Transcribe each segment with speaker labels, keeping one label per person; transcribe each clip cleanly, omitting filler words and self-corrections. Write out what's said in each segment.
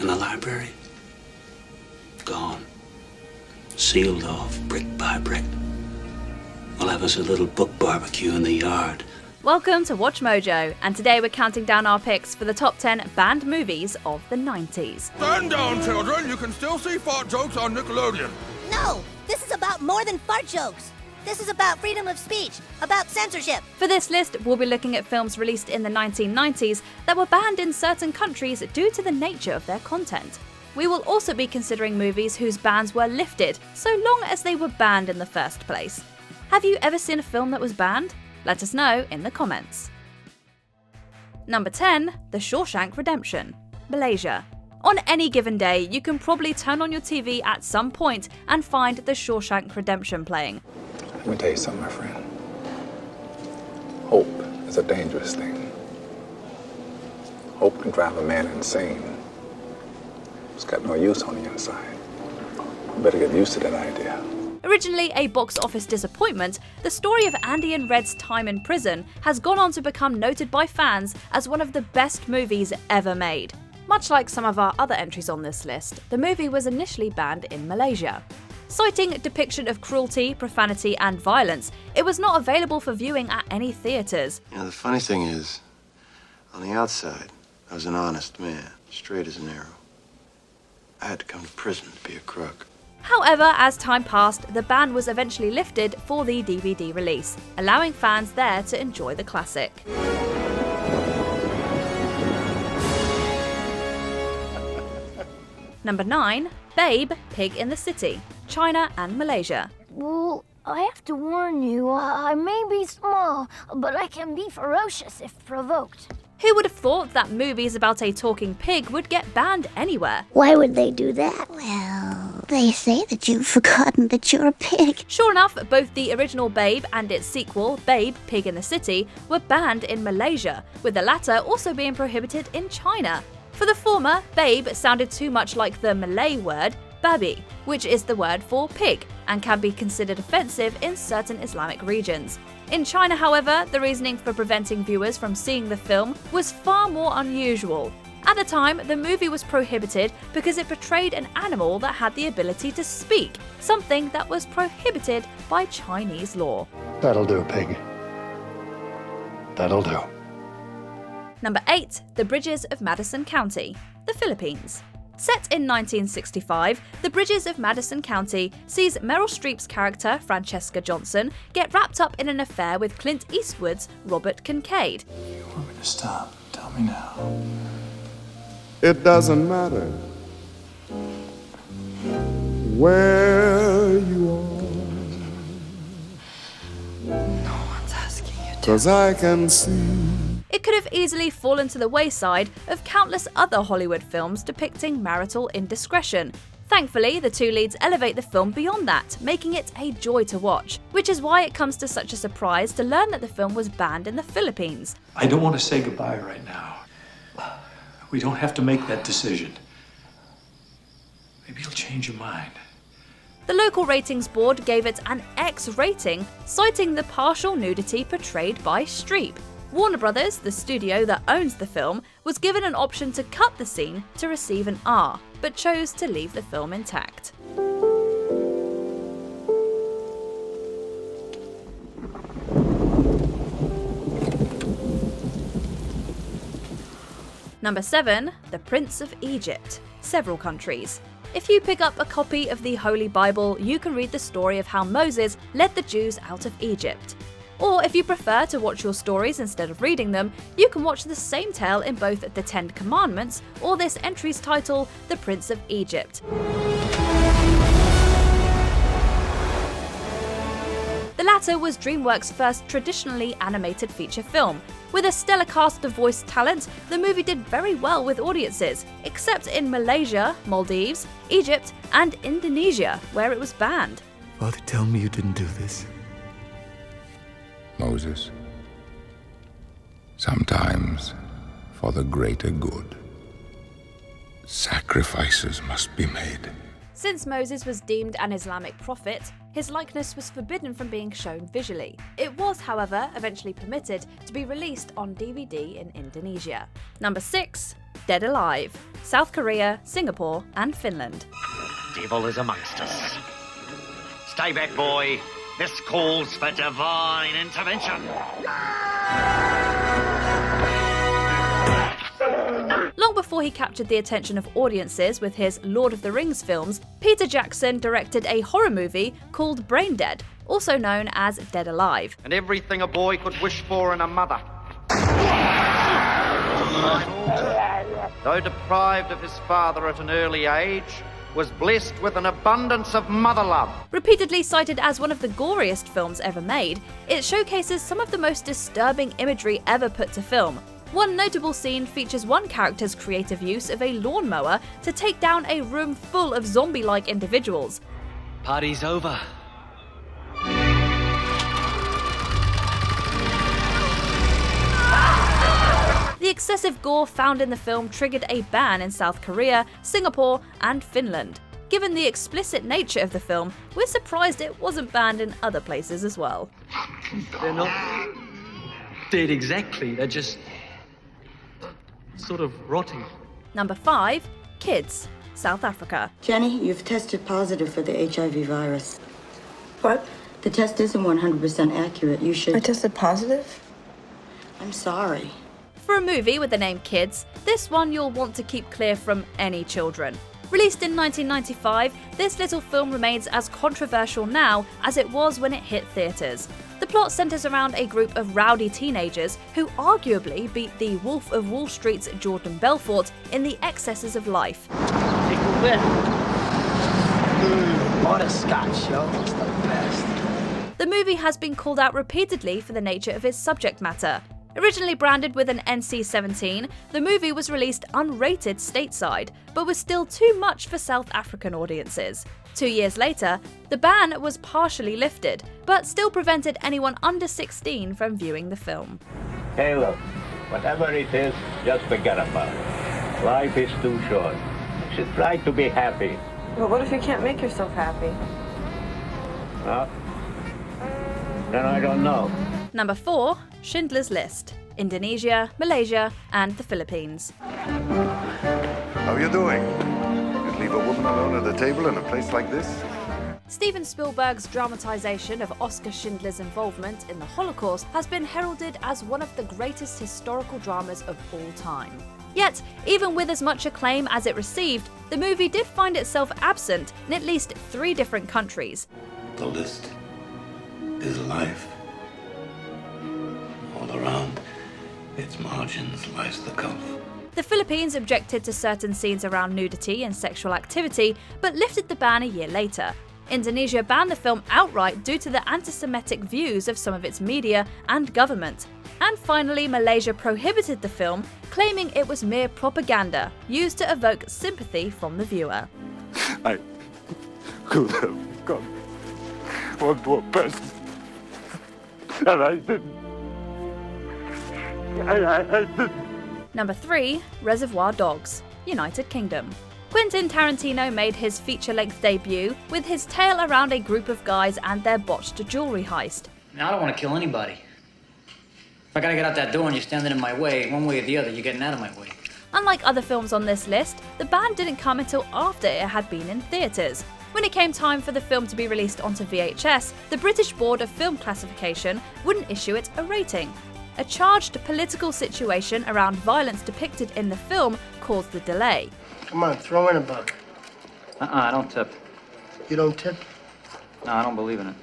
Speaker 1: And the library? Gone. Sealed off, brick by brick. We'll have us a little book barbecue in the yard.
Speaker 2: Welcome to Watch Mojo, and today we're counting down our picks for the top 10 banned movies of the 90s.
Speaker 3: Stand down, children. You can still see fart jokes on Nickelodeon.
Speaker 4: No, this is about more than fart jokes. This is about freedom of speech, about censorship.
Speaker 2: For this list, we'll be looking at films released in the 1990s that were banned in certain countries due to the nature of their content. We will also be considering movies whose bans were lifted, so long as they were banned in the first place. Have you ever seen a film that was banned? Let us know in the comments. Number 10, The Shawshank Redemption, Malaysia. On any given day, you can probably turn on your TV at some point and find The Shawshank Redemption playing.
Speaker 5: Let me tell you something, my friend. Hope is a dangerous thing. Hope can drive a man insane. It's got no use on the inside. You better get used to that idea.
Speaker 2: Originally a box office disappointment, the story of Andy and Red's time in prison has gone on to become noted by fans as one of the best movies ever made. Much like some of our other entries on this list, the movie was initially banned in Malaysia. Citing depiction of cruelty, profanity and violence, it was not available for viewing at any theatres.
Speaker 6: You know, the funny thing is, on the outside, I was an honest man, straight as an arrow. I had to come to prison to be a crook.
Speaker 2: However, as time passed, the ban was eventually lifted for the DVD release, allowing fans there to enjoy the classic. Number 9, Babe, Pig in the City, China and Malaysia.
Speaker 7: Well, I have to warn you, I may be small, but I can be ferocious if provoked.
Speaker 2: Who would have thought that movies about a talking pig would get banned anywhere?
Speaker 4: Why would they do that? Well, they say that you've forgotten that you're a pig.
Speaker 2: Sure enough, both the original Babe and its sequel, Babe, Pig in the City, were banned in Malaysia, with the latter also being prohibited in China. For the former, Babe sounded too much like the Malay word babi, which is the word for pig, and can be considered offensive in certain Islamic regions. In China, however, the reasoning for preventing viewers from seeing the film was far more unusual. At the time, the movie was prohibited because it portrayed an animal that had the ability to speak, something that was prohibited by Chinese law.
Speaker 8: That'll do, pig. That'll do.
Speaker 2: Number 8, The Bridges of Madison County, the Philippines. Set in 1965, The Bridges of Madison County sees Meryl Streep's character, Francesca Johnson, get wrapped up in an affair with Clint Eastwood's Robert Kincaid.
Speaker 8: You want me to stop? Tell me now.
Speaker 3: It doesn't matter where you are.
Speaker 7: No one's asking you to.
Speaker 3: 'Cause I can see.
Speaker 2: It could have easily fallen to the wayside of countless other Hollywood films depicting marital indiscretion. Thankfully, the two leads elevate the film beyond that, making it a joy to watch, which is why it comes to such a surprise to learn that the film was banned in the Philippines.
Speaker 8: I don't want to say goodbye right now. We don't have to make that decision. Maybe you'll change your mind.
Speaker 2: The local ratings board gave it an X rating, citing the partial nudity portrayed by Streep. Warner Brothers, the studio that owns the film, was given an option to cut the scene to receive an R, but chose to leave the film intact. Number 7, The Prince of Egypt, several countries. If you pick up a copy of the Holy Bible, you can read the story of how Moses led the Jews out of Egypt. Or if you prefer to watch your stories instead of reading them, you can watch the same tale in both the Ten Commandments or this entry's title, The Prince of Egypt. The latter was DreamWorks' first traditionally animated feature film. With a stellar cast of voice talent, the movie did very well with audiences, except in Malaysia, Maldives, Egypt, and Indonesia, where it was banned.
Speaker 9: Father, tell me you didn't do this.
Speaker 5: Moses, sometimes for the greater good, sacrifices must be made.
Speaker 2: Since Moses was deemed an Islamic prophet, his likeness was forbidden from being shown visually. It was, however, eventually permitted to be released on DVD in Indonesia. Number 6, Dead Alive, South Korea, Singapore, and Finland.
Speaker 10: Devil is amongst us. Stay back, boy. This calls for divine intervention.
Speaker 2: Long before he captured the attention of audiences with his Lord of the Rings films, Peter Jackson directed a horror movie called Brain Dead, also known as Dead Alive.
Speaker 10: And everything a boy could wish for in a mother. Though deprived of his father at an early age, was blessed with an abundance of mother love.
Speaker 2: Repeatedly cited as one of the goriest films ever made, it showcases some of the most disturbing imagery ever put to film. One notable scene features one character's creative use of a lawnmower to take down a room full of zombie-like individuals.
Speaker 10: Party's over.
Speaker 2: The excessive gore found in the film triggered a ban in South Korea, Singapore, and Finland. Given the explicit nature of the film, we're surprised it wasn't banned in other places as well.
Speaker 8: They're not dead exactly, they're just sort of rotting.
Speaker 2: Number 5. Kids, South Africa.
Speaker 11: Jenny, you've tested positive for the HIV virus.
Speaker 12: What?
Speaker 11: The test isn't 100% accurate. You should...
Speaker 12: I tested positive?
Speaker 11: I'm sorry.
Speaker 2: For a movie with the name Kids, this one you'll want to keep clear from any children. Released in 1995, this little film remains as controversial now as it was when it hit theatres. The plot centres around a group of rowdy teenagers who arguably beat the Wolf of Wall Street's Jordan Belfort in the excesses of life.
Speaker 13: Take a whiff. Butterscotch, yo. It's the best.
Speaker 2: The movie has been called out repeatedly for the nature of its subject matter. Originally branded with an NC-17, the movie was released unrated stateside, but was still too much for South African audiences. 2 years later, the ban was partially lifted, but still prevented anyone under 16 from viewing the film.
Speaker 14: Hey look, whatever it is, just forget about it. Life is too short. You should try to be happy.
Speaker 12: But what if you can't make yourself happy?
Speaker 14: Well, then I don't know.
Speaker 2: Number 4. Schindler's List, Indonesia, Malaysia, and the Philippines.
Speaker 15: How are you doing? You'd leave a woman alone at a table in a place like this?
Speaker 2: Steven Spielberg's dramatisation of Oskar Schindler's involvement in the Holocaust has been heralded as one of the greatest historical dramas of all time. Yet, even with as much acclaim as it received, the movie did find itself absent in at least 3 different countries.
Speaker 1: The list is life. All around its margins lies the gulf.
Speaker 2: The Philippines objected to certain scenes around nudity and sexual activity, but lifted the ban a year later. Indonesia banned the film outright due to the anti-Semitic views of some of its media and government. And finally, Malaysia prohibited the film, claiming it was mere propaganda, used to evoke sympathy from the viewer.
Speaker 15: I could have gone one more person, and I didn't. I didn't.
Speaker 2: Number 3. Reservoir Dogs, United Kingdom. Quentin Tarantino made his feature-length debut with his tale around a group of guys and their botched jewelry heist.
Speaker 13: Now, I don't want to kill anybody. If I gotta get out that door and you're standing in my way, one way or the other, you're getting out of my way.
Speaker 2: Unlike other films on this list, the ban didn't come until after it had been in theatres. When it came time for the film to be released onto VHS, the British Board of Film Classification wouldn't issue it a rating. A charged political situation around violence depicted in the film caused the delay.
Speaker 16: Come on, throw in a buck.
Speaker 13: I don't tip.
Speaker 16: You don't tip?
Speaker 13: No, I don't believe in it.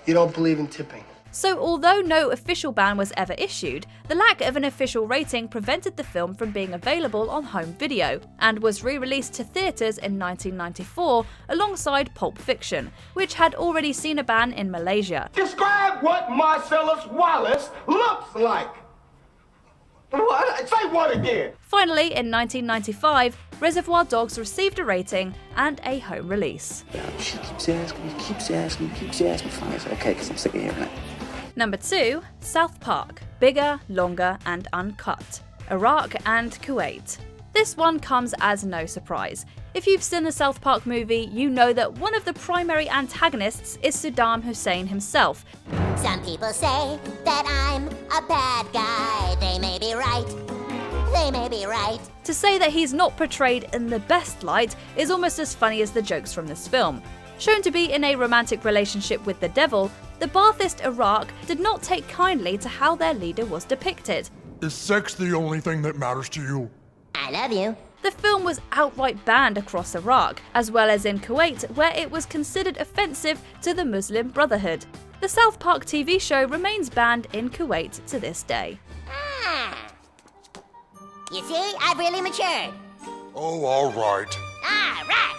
Speaker 16: You don't believe in tipping?
Speaker 2: So although no official ban was ever issued, the lack of an official rating prevented the film from being available on home video, and was re-released to theatres in 1994 alongside Pulp Fiction, which had already seen a ban in Malaysia.
Speaker 3: Describe what Marcellus Wallace looks like. What? Say what again?
Speaker 2: Finally, in 1995, Reservoir Dogs received a rating and a home release.
Speaker 1: She keeps asking me. Fine, it's okay, because I'm sick of hearing it.
Speaker 2: Number 2. South Park, Bigger, Longer, and Uncut, Iraq and Kuwait. This one comes as no surprise. If you've seen the South Park movie, you know that one of the primary antagonists is Saddam Hussein himself.
Speaker 4: Some people say that I'm a bad guy. They may be right. They may be right.
Speaker 2: To say that he's not portrayed in the best light is almost as funny as the jokes from this film. Shown to be in a romantic relationship with the devil, the Ba'athist Iraq did not take kindly to how their leader was depicted.
Speaker 17: Is sex the only thing that matters to you?
Speaker 4: I love you.
Speaker 2: The film was outright banned across Iraq, as well as in Kuwait, where it was considered offensive to the Muslim Brotherhood. The South Park TV show remains banned in Kuwait to this day.
Speaker 4: You see, I've really matured.
Speaker 17: Oh, all right.
Speaker 4: All right.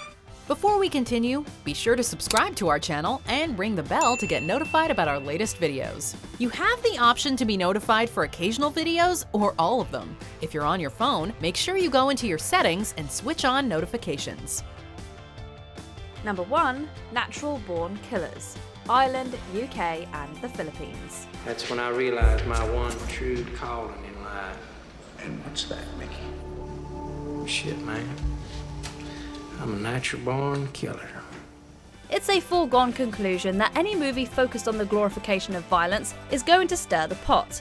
Speaker 18: Before we continue, be sure to subscribe to our channel and ring the bell to get notified about our latest videos. You have the option to be notified for occasional videos or all of them. If you're on your phone, make sure you go into your settings and switch on notifications.
Speaker 2: Number 1. Natural Born Killers. Ireland, UK and the Philippines.
Speaker 19: That's when I realized my one true calling in life.
Speaker 8: And what's that, Mickey?
Speaker 19: Shit, man. I'm a natural-born killer.
Speaker 2: It's a foregone conclusion that any movie focused on the glorification of violence is going to stir the pot.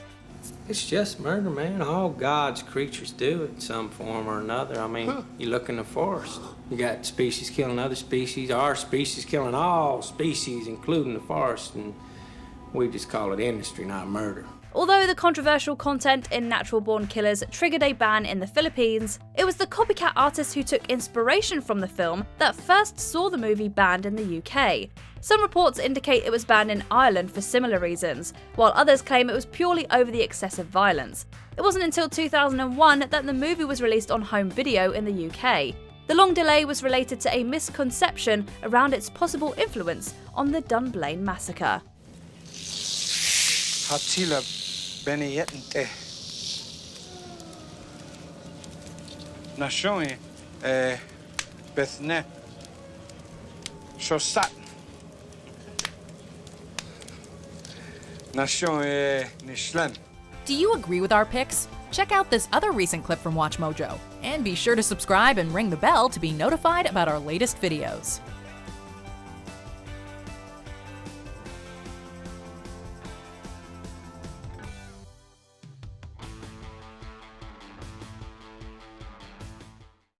Speaker 19: It's just murder, man. All God's creatures do it in some form or another. I mean, you look in the forest. You got species killing other species, our species killing all species, including the forest, and we just call it industry, not murder.
Speaker 2: Although the controversial content in Natural Born Killers triggered a ban in the Philippines, it was the copycat artists who took inspiration from the film that first saw the movie banned in the UK. Some reports indicate it was banned in Ireland for similar reasons, while others claim it was purely over the excessive violence. It wasn't until 2001 that the movie was released on home video in the UK. The long delay was related to a misconception around its possible influence on the Dunblane massacre.
Speaker 20: Hatila Beniyente Nashoi Bethne Shosat Nashoi Nishlan.
Speaker 18: Do you agree with our picks? Check out this other recent clip from WatchMojo. And be sure to subscribe and ring the bell to be notified about our latest videos.